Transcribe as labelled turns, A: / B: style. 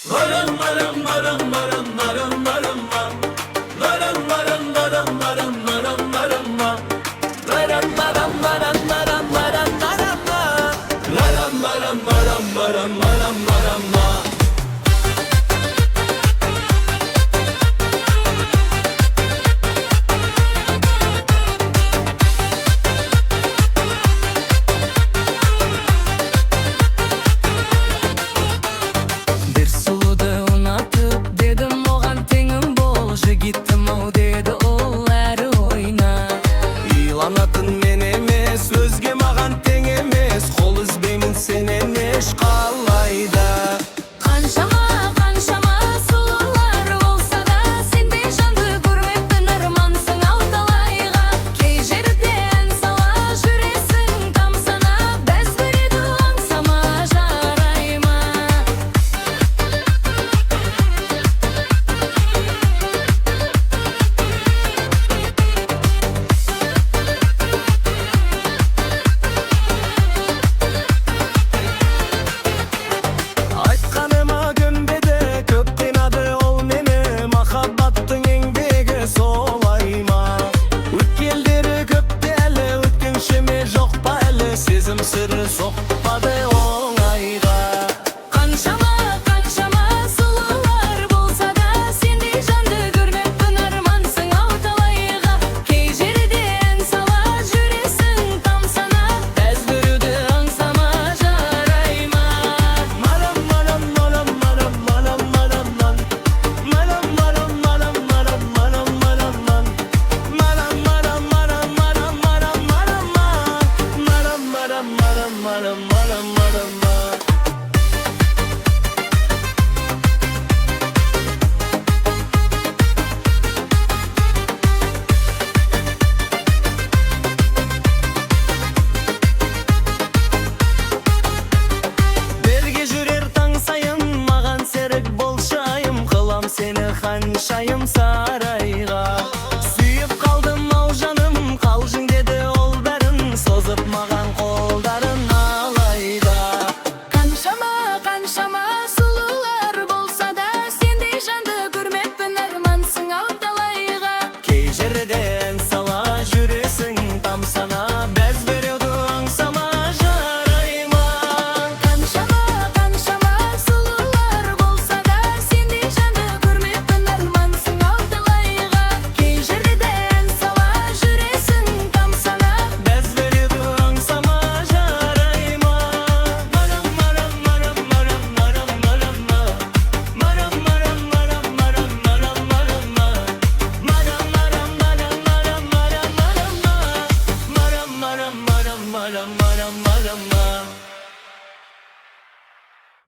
A: Varım varım varım varım varım varım var. Varım varım varım varım varım varım var. Varım varım varım varım varım varım var. Varım varım varım varım varım varım var.
B: Bir suudi unatıp dedim oğan tengim bolşu gittim o dedi ol әрі ойна.
C: Иланатын мен емес, өзге маған тең емес, қол үзбеймін сенен еш қалайда.
B: Қаншама қаншама сұлулар болса да сендей жанды көрмеппін, армансың ау талайға. Кей жерде ән сала жүресің тамсана, бәз береді аңсама жарайма.
C: Айтқаныма көнбеді, көп қинады ол мені, махаббаттың еңбегі солай ма? Өткелдері көп пе әлі, өткеншіме жоқ па әлі, сезім сыры соқпады оңайға.
B: Қаншама қаншама сұлулар болса да сендей жанды көрмеппін, армансың ау талайға. Кей жерде ән сала жүресің тамсана, бәз біреуді аңсама жарайма.
C: Марам марам марам марам марам марам ман. Марам марам марам марам марам марам ман. Марам марам марам марам марам марам ман. Марам марам марам марам марам марам ман. Берге жүрер таң сайын, маған серік болшайым, қылам сені ханшайым сарайға. Сүйіп қалдым ау жаным, қалжың деді ол бәрін, созып маған қолдарын алайда.
B: Қаншама қаншама сұлулар болса да сендей жанды көрмеппін, армансың ау талайға.
C: Кей жерде ән сала жүресің тамсана, бәз біреуді аңсама жарайма.
B: Қаншама қаншама сұлулар болса да сендей жанды көрмеппін, армансың ау талайға. Кей жерде ән сала жүресің тамсана,
C: Бәз біреуді аңсама жарайма. Марам марам марам марам марам марам ма. Марам марам марам марам марам марам ма. Марам марам марам марам марам марам ма. Марам марам марам марам марам марам ма.